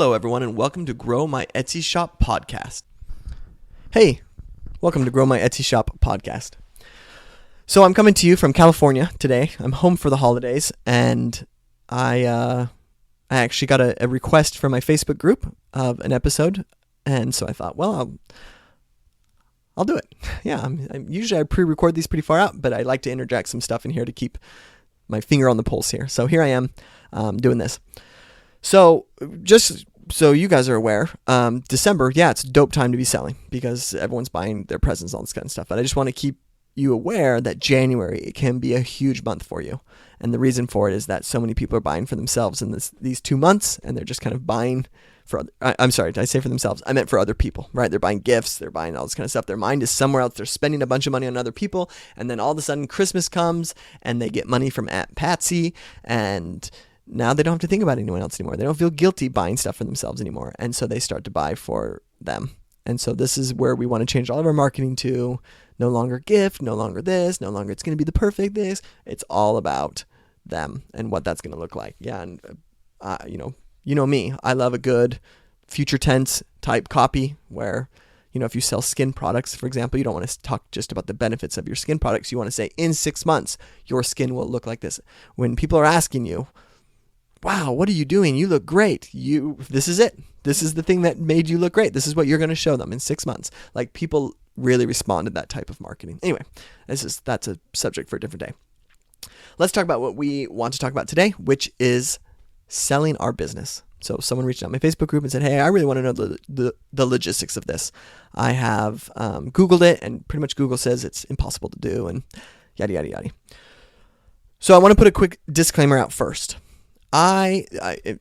Hello, everyone, and welcome to Grow My Etsy Shop podcast. Hey, welcome to Grow My Etsy Shop podcast. So I'm coming to you from California today. I'm home for the holidays, and I actually got a request from my Facebook group of an episode, and so I thought, well, I'll do it. Yeah, usually I pre-record these pretty far out, but I like to interject some stuff in here to keep my finger on the pulse here. So here I am doing this. So just so you guys are aware, December, yeah, it's a dope time to be selling because everyone's buying their presents, all this kind of stuff. But I just want to keep you aware that January, it can be a huge month for you. And the reason for it is that so many people are buying for themselves in these 2 months, and they're just kind of buying for I'm sorry, did I say for themselves? I meant for other people, right? They're buying gifts, they're buying all this kind of stuff. Their mind is somewhere else. They're spending a bunch of money on other people, and then all of a sudden Christmas comes, and they get money from Aunt Patsy, and now they don't have to think about anyone else anymore. They don't feel guilty buying stuff for themselves anymore. And so they start to buy for them. And so this is where we want to change all of our marketing to no longer gift, no longer this, no longer it's going to be the perfect this. It's all about them and what that's going to look like. Yeah. And, you know me, I love a good future tense type copy where, if you sell skin products, for example, you don't want to talk just about the benefits of your skin products. You want to say in 6 months, your skin will look like this. When people are asking you, wow, what are you doing? You look great. This is it. This is the thing that made you look great. This is what you're going to show them in 6 months. Like, people really respond to that type of marketing. Anyway, that's a subject for a different day. Let's talk about what we want to talk about today, which is selling our business. So someone reached out to my Facebook group and said, hey, I really want to know the logistics of this. I have Googled it, and pretty much Google says it's impossible to do, and yada, yada, yada. So I want to put a quick disclaimer out first. I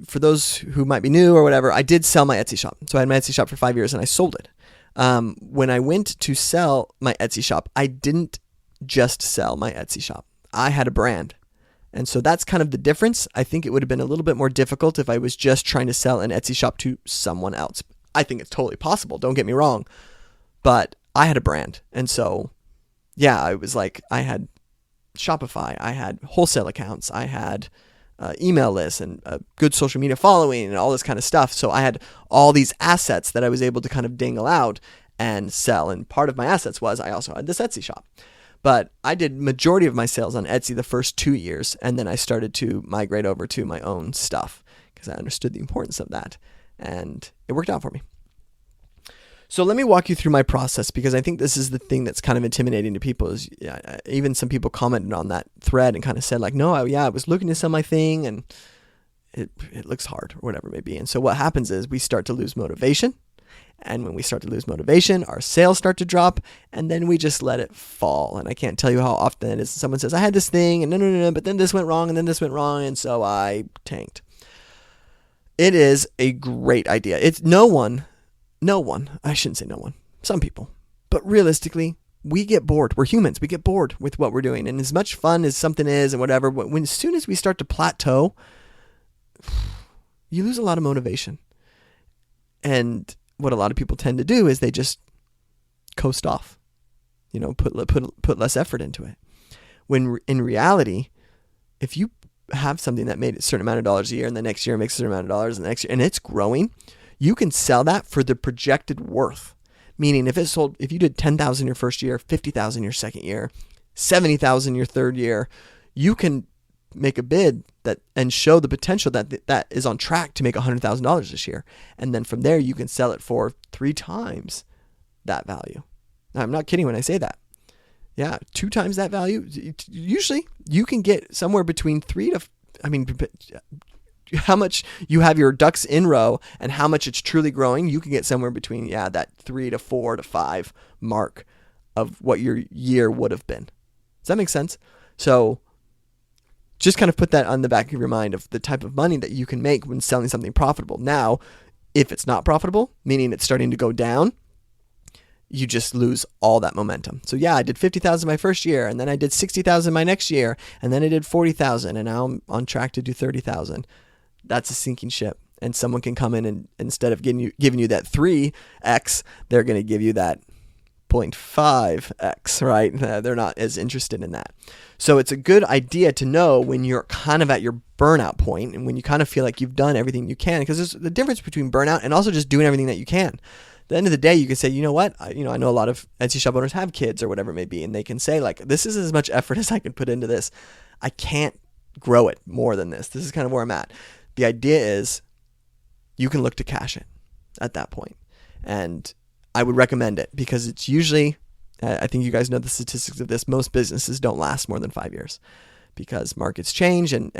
for those who might be new or whatever, I did sell my Etsy shop. So I had my Etsy shop for 5 years and I sold it. When I went to sell my Etsy shop, I didn't just sell my Etsy shop. I had a brand. And so that's kind of the difference. I think it would have been a little bit more difficult if I was just trying to sell an Etsy shop to someone else. I think it's totally possible. Don't get me wrong. But I had a brand. And so, yeah, I was like, I had Shopify. I had wholesale accounts. I had email lists and a good social media following and all this kind of stuff. So I had all these assets that I was able to kind of dangle out and sell. And part of my assets was I also had this Etsy shop. But I did majority of my sales on Etsy the first 2 years. And then I started to migrate over to my own stuff because I understood the importance of that. And it worked out for me. So let me walk you through my process because I think this is the thing that's kind of intimidating to people. Is even some people commented on that thread and kind of said like, no, I was looking to sell my thing and it looks hard or whatever it may be. And so what happens is we start to lose motivation. And when we start to lose motivation, our sales start to drop and then we just let it fall. And I can't tell you how often it is someone says, I had this thing and no, but then this went wrong and then this went wrong. And so I tanked. It is a great idea. It's no one, I shouldn't say no one, some people, but realistically, we get bored. We're humans. We get bored with what we're doing. And as much fun as something is and whatever, as soon as we start to plateau, you lose a lot of motivation. And what a lot of people tend to do is they just coast off, put less effort into it. When in reality, if you have something that made a certain amount of dollars a year and the next year makes a certain amount of dollars and the next year, and it's growing, you can sell that for the projected worth. Meaning if you did 10,000 your first year, 50,000 your second year, 70,000 your third year, you can make a bid and show the potential that is on track to make $100,000 this year. And then from there, you can sell it for 3 times that value. Now, I'm not kidding when I say that. Yeah, 2 times that value. Usually you can get somewhere between how much you have your ducks in row and how much it's truly growing, you can get somewhere between, that 3 to 4 to 5 mark of what your year would have been. Does that make sense? So just kind of put that on the back of your mind of the type of money that you can make when selling something profitable. Now, if it's not profitable, meaning it's starting to go down, you just lose all that momentum. So I did 50,000 my first year, and then I did 60,000 my next year, and then I did 40,000, and now I'm on track to do 30,000. That's a sinking ship. And someone can come in and instead of giving you that 3x, they're going to give you that 0.5x, right? They're not as interested in that. So it's a good idea to know when you're kind of at your burnout point and when you kind of feel like you've done everything you can, because there's the difference between burnout and also just doing everything that you can. At the end of the day, you can say, you know what, I know a lot of Etsy shop owners have kids or whatever it may be, and they can say like, this is as much effort as I can put into this. I can't grow it more than this. This is kind of where I'm at. The idea is you can look to cash it at that point. And I would recommend it because it's usually, I think you guys know the statistics of this, most businesses don't last more than 5 years because markets change and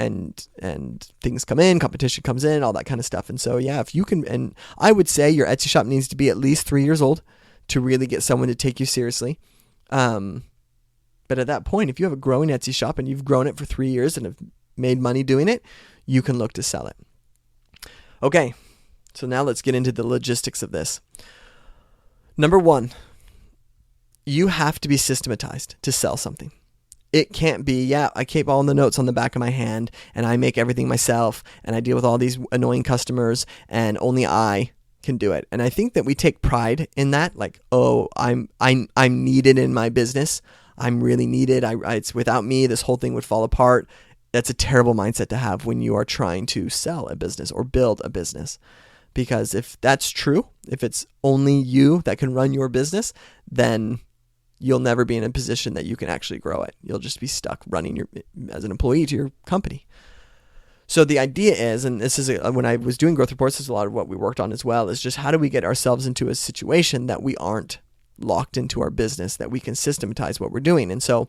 things come in, competition comes in, all that kind of stuff. And so, yeah, if you can, and I would say your Etsy shop needs to be at least 3 years old to really get someone to take you seriously. But at that point, if you have a growing Etsy shop and you've grown it for 3 years and have made money doing it, you can look to sell it. Okay, so now let's get into the logistics of this. Number one, you have to be systematized to sell something. It can't be, I keep all the notes on the back of my hand and I make everything myself and I deal with all these annoying customers and only I can do it. And I think that we take pride in that, like, oh, I'm needed in my business. I'm really needed. It's without me, this whole thing would fall apart. That's a terrible mindset to have when you are trying to sell a business or build a business. Because if that's true, if it's only you that can run your business, then you'll never be in a position that you can actually grow it. You'll just be stuck running as an employee to your company. So the idea is, and this is when I was doing growth reports, this is a lot of what we worked on as well, is just how do we get ourselves into a situation that we aren't locked into our business, that we can systematize what we're doing. And so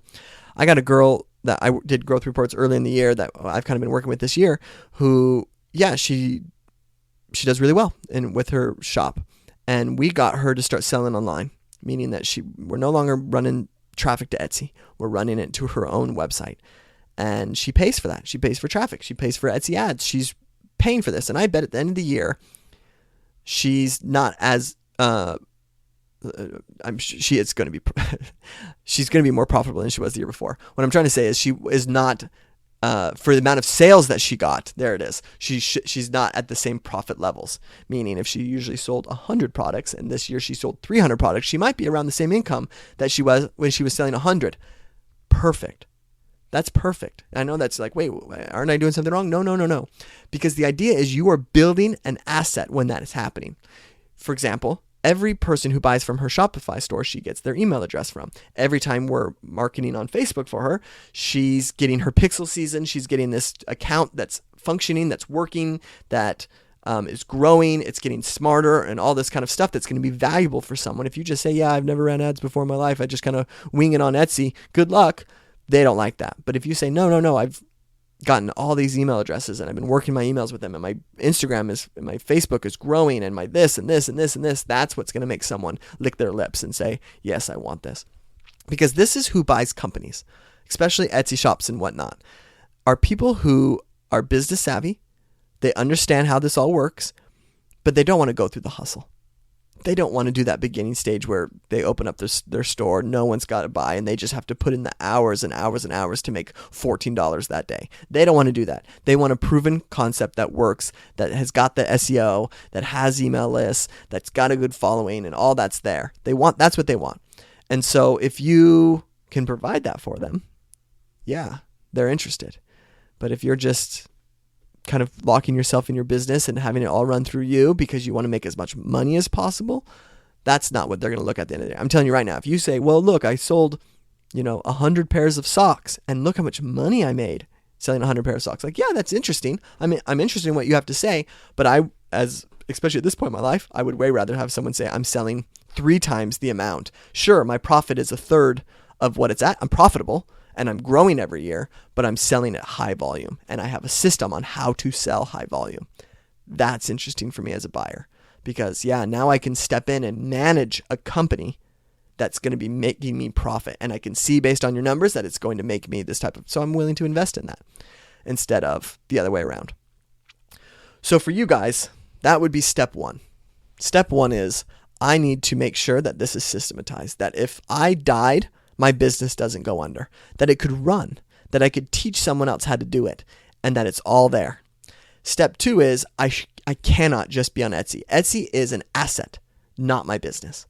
I got a girl that I did growth reports early in the year that I've kind of been working with this year who, she does really well with her shop. And we got her to start selling online, meaning that we're no longer running traffic to Etsy. We're running it to her own website. And she pays for that. She pays for traffic. She pays for Etsy ads. She's paying for this. And I bet at the end of the year, she's not as, she's going to be more profitable than she was the year before. What I'm trying to say is she is not, for the amount of sales that she got, there it is. She's not at the same profit levels. Meaning if she usually sold 100 products and this year she sold 300 products, she might be around the same income that she was when she was selling 100. Perfect. That's perfect. I know that's like, wait, aren't I doing something wrong? No. Because the idea is you are building an asset when that is happening. For example, every person who buys from her Shopify store, she gets their email address from. Every time we're marketing on Facebook for her, she's getting her pixel season. She's getting this account that's functioning, that's working, that is growing. It's getting smarter and all this kind of stuff that's going to be valuable for someone. If you just say, I've never ran ads before in my life, I just kind of wing it on Etsy, good luck. They don't like that. But if you say, no, I've gotten all these email addresses and I've been working my emails with them and my Instagram my Facebook is growing and my this and this and this and this, that's what's going to make someone lick their lips and say, yes, I want this. Because this is who buys companies, especially Etsy shops and whatnot, are people who are business savvy. They understand how this all works, but they don't want to go through the hustle. They don't want to do that beginning stage where they open up their store, no one's got to buy, and they just have to put in the hours and hours and hours to make $14 that day. They don't want to do that. They want a proven concept that works, that has got the SEO, that has email lists, that's got a good following, and all that's there. That's what they want. And so if you can provide that for them, they're interested. But if you're just kind of locking yourself in your business and having it all run through you because you want to make as much money as possible, that's not what they're going to look at the end of the day. I'm telling you right now, if you say, well, look, I sold, 100 pairs of socks and look how much money I made selling 100 pairs of socks. Like, that's interesting. I mean, I'm interested in what you have to say, but especially at this point in my life, I would way rather have someone say I'm selling 3 times the amount. Sure, my profit is a third of what it's at. I'm profitable and I'm growing every year, but I'm selling at high volume and I have a system on how to sell high volume. That's interesting for me as a buyer because now I can step in and manage a company that's going to be making me profit. And I can see based on your numbers that it's going to make me this type of, so I'm willing to invest in that instead of the other way around. So for you guys, that would be step 1. Step 1 is I need to make sure that this is systematized, that if I died, my business doesn't go under, that it could run, that I could teach someone else how to do it, and that it's all there. Step 2 is I cannot just be on Etsy. Etsy is an asset, not my business.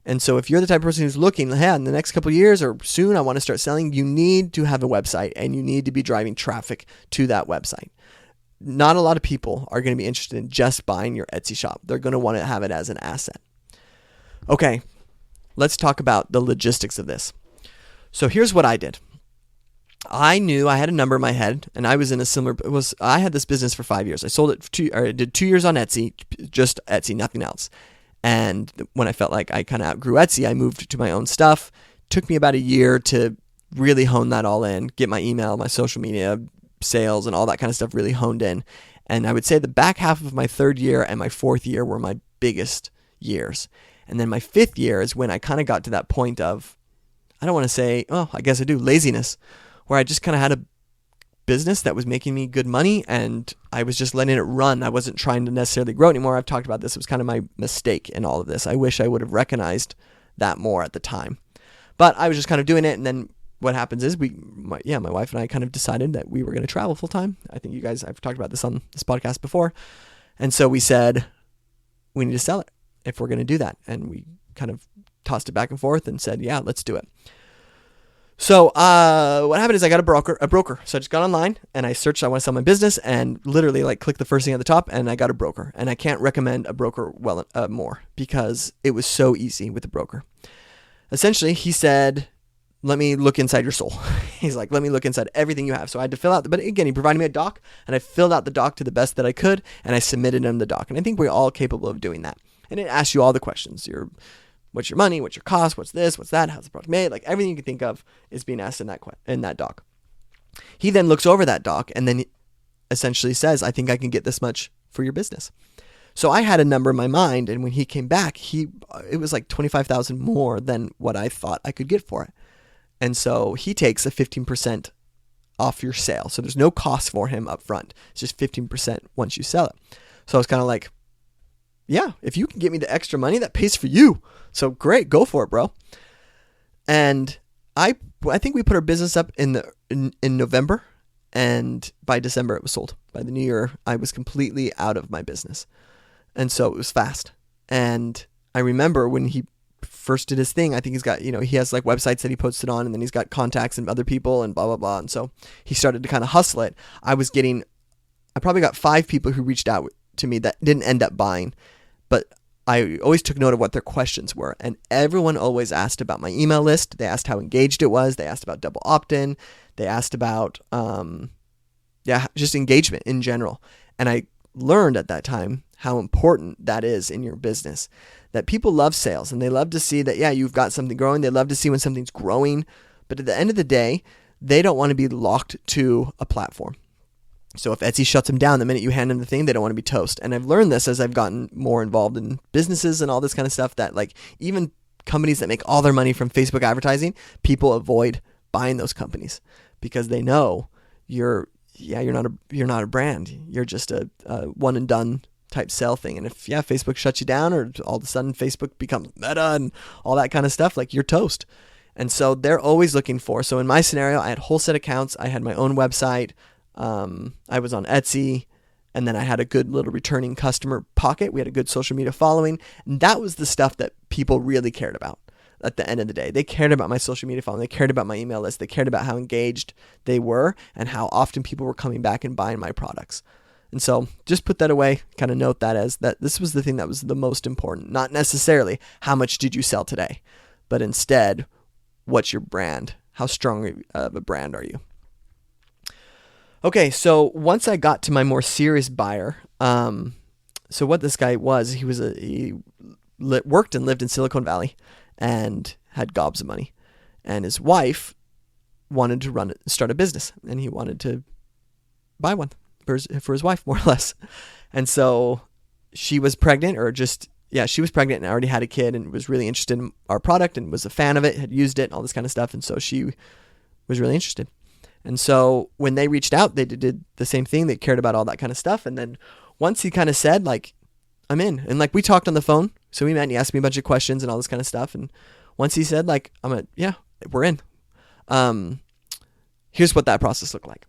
And so if you're the type of person who's looking, hey, in the next couple of years or soon, I want to start selling, you need to have a website and you need to be driving traffic to that website. Not a lot of people are going to be interested in just buying your Etsy shop. They're going to want to have it as an asset. Okay, let's talk about the logistics of this. So here's what I did. I knew I had a number in my head, and I was in a similar. I had this business for 5 years. I sold it. I did 2 years on Etsy, just Etsy, nothing else. And when I felt like I kind of outgrew Etsy, I moved to my own stuff. It took me about a year to really hone that all in, get my email, my social media, sales, and all that kind of stuff really honed in. And I would say the back half of my 3rd year and my 4th year were my biggest years. And then my 5th year is when I kind of got to that point of, I don't want to say, oh, I guess I do, laziness, where I just kind of had a business that was making me good money and I was just letting it run. I wasn't trying to necessarily grow anymore. I've talked about this. It was kind of my mistake in all of this. I wish I would have recognized that more at the time. But I was just kind of doing it. And then what happens is my wife and I kind of decided that we were going to travel full time. I think I've talked about this on this podcast before. And so we said, we need to sell it if we're going to do that. And we kind of tossed it back and forth and said, yeah, let's do it. So what happened is I got a broker. So I just got online and I searched, I want to sell my business, and literally like click the first thing at the top and I got a broker. And I can't recommend a broker more because it was so easy with the broker. Essentially, he said, let me look inside your soul. He's like, let me look inside everything you have. So I had to fill out, but again, he provided me a doc and I filled out the doc to the best that I could and I submitted him the doc. And I think we're all capable of doing that. And it asks you all the questions. What's your money? What's your cost? What's this? What's that? How's the product made? Like everything you can think of is being asked in that doc. He then looks over that doc and then essentially says, I think I can get this much for your business. So I had a number in my mind, and when he came back, it was like $25,000 more than what I thought I could get for it. And so he takes a 15% off your sale. So there's no cost for him up front. It's just 15% once you sell it. So I was kind of like, yeah, if you can get me the extra money, that pays for you. So great, go for it, bro. And I think we put our business up in November, and by December it was sold. By the new year, I was completely out of my business. And so it was fast. And I remember when he first did his thing, I think he's got, he has like websites that he posted on, and then he's got contacts and other people and blah, blah, blah. And so he started to kind of hustle it. I probably got 5 people who reached out to me that didn't end up buying, but I always took note of what their questions were. And everyone always asked about my email list. They asked how engaged it was. They asked about double opt-in. They asked about, just engagement in general. And I learned at that time how important that is in your business, that people love sales and they love to see that, you've got something growing. They love to see when something's growing, but at the end of the day, they don't want to be locked to a platform. So if Etsy shuts them down the minute you hand them the thing, they don't want to be toast. And I've learned this as I've gotten more involved in businesses and all this kind of stuff, that like even companies that make all their money from Facebook advertising, people avoid buying those companies because they know you're not a brand. You're just a one and done type sell thing. And if Facebook shuts you down, or all of a sudden Facebook becomes Meta and all that kind of stuff, like you're toast. And so they're always looking for. So in my scenario, I had whole set accounts. I had my own website. I was on Etsy, and then I had a good little returning customer pocket. We had a good social media following. And that was the stuff that people really cared about at the end of the day. They cared about my social media following. They cared about my email list. They cared about how engaged they were and how often people were coming back and buying my products. And so just put that away, kind of note that as that this was the thing that was the most important. Not necessarily how much did you sell today, but instead, what's your brand? How strong of a brand are you? Okay, so once I got to my more serious buyer, so what this guy was, he worked and lived in Silicon Valley and had gobs of money. And his wife wanted to start a business, and he wanted to buy one for his wife, more or less. And so she was pregnant, she was pregnant and already had a kid and was really interested in our product and was a fan of it, had used it and all this kind of stuff. And so she was really interested. And so when they reached out, they did the same thing. They cared about all that kind of stuff. And then once he kind of said, like, I'm in. And like we talked on the phone. So we met and he asked me a bunch of questions and all this kind of stuff. And once he said, like, we're in. Here's what that process looked like.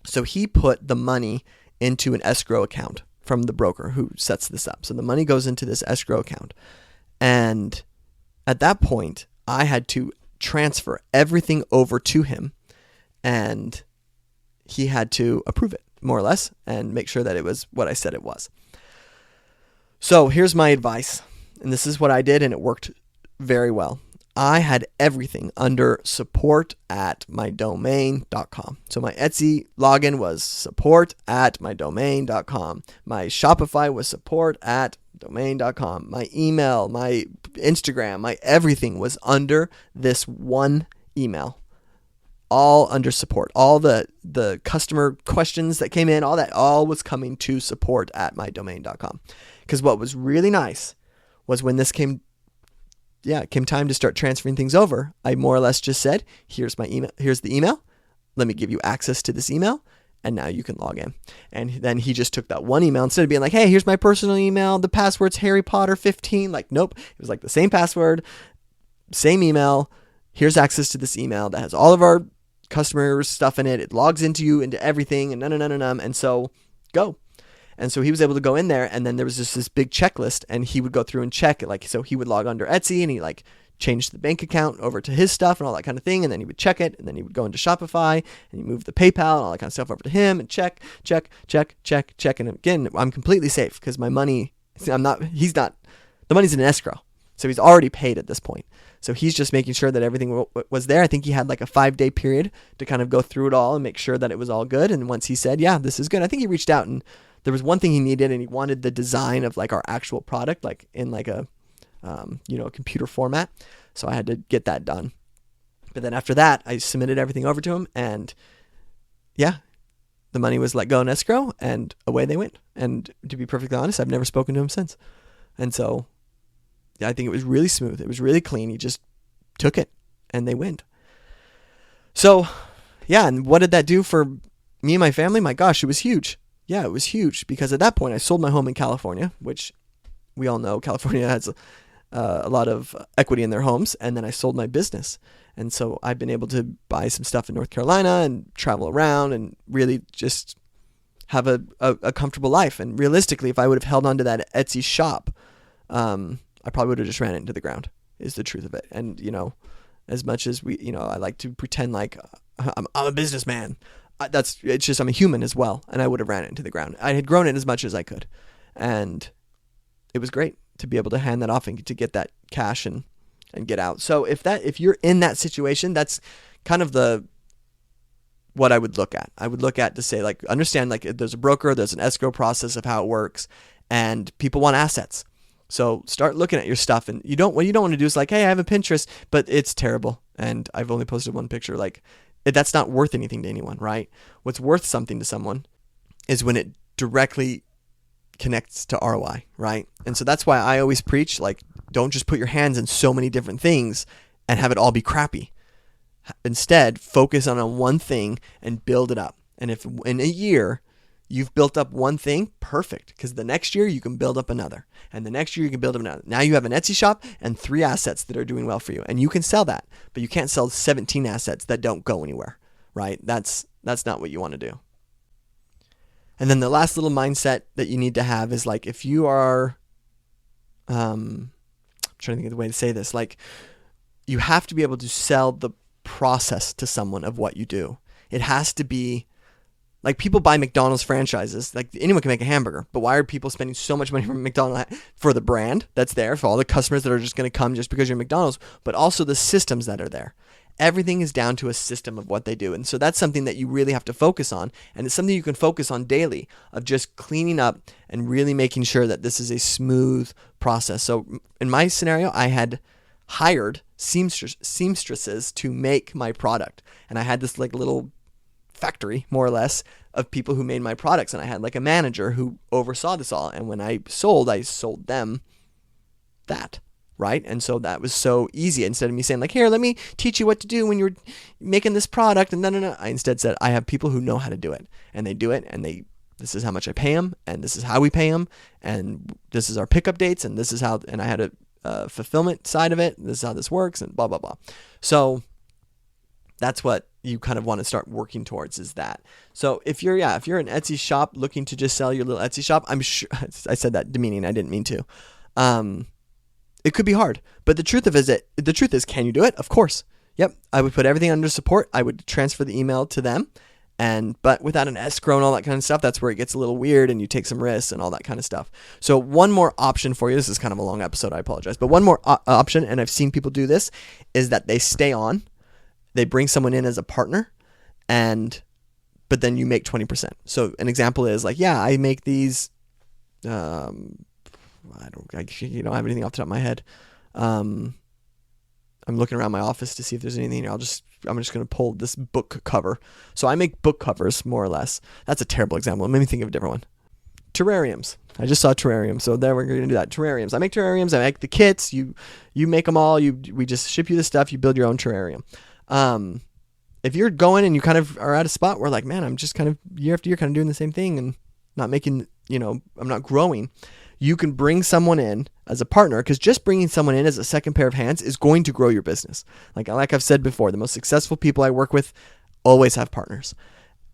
So he put the money into an escrow account from the broker who sets this up. So the money goes into this escrow account. And at that point, I had to transfer everything over to him, and he had to approve it, more or less, and make sure that it was what I said it was. So here's my advice, and this is what I did, and it worked very well. I had everything under support@mydomain.com. So my Etsy login was support@mydomain.com. My Shopify was support@domain.com. My email, my Instagram, my everything was under this one email. All under support. All the customer questions that came in, all was coming to support@mydomain.com. Because what was really nice was when this came time to start transferring things over, I more or less just said, here's my email, here's the email. Let me give you access to this email, and now you can log in. And then he just took that one email instead of being like, hey, here's my personal email, the password's Harry Potter 15. Like, nope. It was like the same password, same email. Here's access to this email that has all of our customer stuff in it. It logs into you, into everything, and and so go. And so he was able to go in there, and then there was just this big checklist, and he would go through and check it. Like, so he would log under Etsy, and he like changed the bank account over to his stuff and all that kind of thing. And then he would check it, and then he would go into Shopify, and he moved the PayPal and all that kind of stuff over to him, and check. And again, I'm completely safe because my money, the money's in an escrow. So he's already paid at this point. So he's just making sure that everything was there. I think he had like a 5-day period to kind of go through it all and make sure that it was all good. And once he said, yeah, this is good, I think he reached out, and there was one thing he needed, and he wanted the design of like our actual product, like in like a, computer format. So I had to get that done. But then after that, I submitted everything over to him, and yeah, the money was let go in escrow, and away they went. And to be perfectly honest, I've never spoken to him since. And so I think it was really smooth. It was really clean. He just took it, and they went. So yeah, and what did that do for me and my family? My gosh, it was huge. Yeah, it was huge, because at that point I sold my home in California, which we all know California has a lot of equity in their homes, and then I sold my business. And so I've been able to buy some stuff in North Carolina and travel around and really just have a comfortable life. And realistically, if I would have held on to that Etsy shop, I probably would have just ran it into the ground, is the truth of it. And, as much as I like to pretend like I'm a businessman, it's just I'm a human as well, and I would have ran it into the ground. I had grown it as much as I could, and it was great to be able to hand that off and to get that cash and get out. So if you're in that situation, that's kind of what I would look at. I would look at to say, like, understand, like, there's a broker, there's an escrow process of how it works, and people want assets. So start looking at your stuff, and what you don't want to do is like, hey, I have a Pinterest, but it's terrible, and I've only posted one picture. Like, that's not worth anything to anyone, right? What's worth something to someone is when it directly connects to ROI, right? And so that's why I always preach, like, don't just put your hands in so many different things and have it all be crappy. Instead, focus on one thing and build it up. And if in a year you've built up one thing, perfect, because the next year you can build up another, and the next year you can build up another. Now you have an Etsy shop and 3 assets that are doing well for you, and you can sell that, but you can't sell 17 assets that don't go anywhere, right? That's not what you want to do. And then the last little mindset that you need to have is, like, if you are, I'm trying to think of the way to say this, like, you have to be able to sell the process to someone of what you do. It has to be, like, people buy McDonald's franchises. Like, anyone can make a hamburger, but why are people spending so much money from McDonald's? For the brand that's there, for all the customers that are just going to come just because you're McDonald's, but also the systems that are there. Everything is down to a system of what they do. And so that's something that you really have to focus on. And it's something you can focus on daily, of just cleaning up and really making sure that this is a smooth process. So in my scenario, I had hired seamstresses to make my product. And I had this like little factory, more or less, of people who made my products. And I had like a manager who oversaw this all. And when I sold them that. Right? And so that was so easy. Instead of me saying, like, here, let me teach you what to do when you're making this product, and no. I instead said, I have people who know how to do it, and they do it, and this is how much I pay them, and this is how we pay them, and this is our pickup dates, and this is how, and I had a fulfillment side of it, this is how this works, and blah, blah, blah. So that's what you kind of want to start working towards, is that. So if you're an Etsy shop looking to just sell your little Etsy shop, I'm sure, I said that demeaning, I didn't mean to. It could be hard, but the truth is, can you do it? Of course. Yep. I would put everything under support. I would transfer the email to them, but without an escrow and all that kind of stuff, that's where it gets a little weird and you take some risks and all that kind of stuff. So one more option for you. This is kind of a long episode. I apologize, but one more option, and I've seen people do this, is that they stay on. They bring someone in as a partner, but then you make 20%. So an example is like, yeah, I make these. I don't have anything off the top of my head. I'm looking around my office to see if there's anything. I'm just going to pull this book cover. So I make book covers, more or less. That's a terrible example. It made me think of a different one. Terrariums. I just saw terrariums. So there we're going to do that. Terrariums. I make terrariums. I make the kits. You make them all. We just ship you the stuff. You build your own terrarium. If you're going and you kind of are at a spot where like, man, I'm just kind of year after year kind of doing the same thing and not making, I'm not growing. You can bring someone in as a partner, because just bringing someone in as a second pair of hands is going to grow your business. Like I've said before, the most successful people I work with always have partners.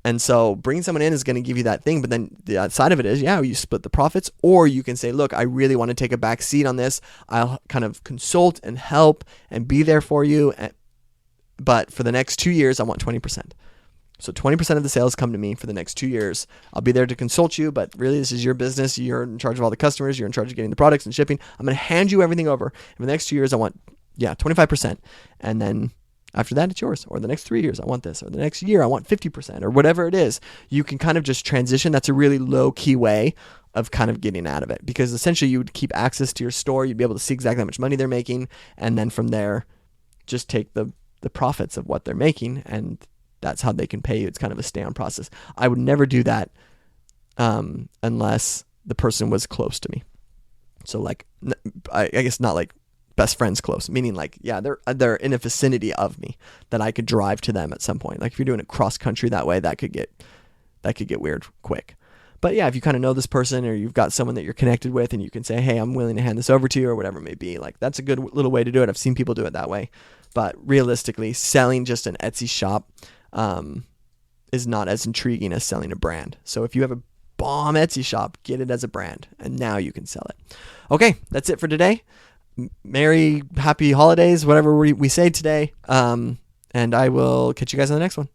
And so bringing someone in is going to give you that thing. But then the other side of it is, you split the profits, or you can say, look, I really want to take a back seat on this. I'll kind of consult and help and be there for you. But for the next 2 years, I want 20%. So 20% of the sales come to me for the next 2 years. I'll be there to consult you, but really this is your business. You're in charge of all the customers. You're in charge of getting the products and shipping. I'm going to hand you everything over. And for the next 2 years, I want, 25%. And then after that, it's yours. Or the next 3 years, I want this. Or the next year, I want 50%, or whatever it is. You can kind of just transition. That's a really low key way of kind of getting out of it, because essentially you would keep access to your store. You'd be able to see exactly how much money they're making. And then from there, just take the profits of what they're making, and that's how they can pay you. It's kind of a stay-on process. I would never do that unless the person was close to me. So like, I guess not like best friends close, meaning like, they're in a vicinity of me that I could drive to them at some point. Like if you're doing it cross country that way, that could get weird quick. But yeah, if you kind of know this person, or you've got someone that you're connected with and you can say, hey, I'm willing to hand this over to you, or whatever it may be, like that's a good little way to do it. I've seen people do it that way. But realistically, selling just an Etsy shop is not as intriguing as selling a brand. So if you have a bomb Etsy shop, get it as a brand, and now you can sell it. Okay, that's it for today. Merry, happy holidays, whatever we say today. And I will catch you guys on the next one.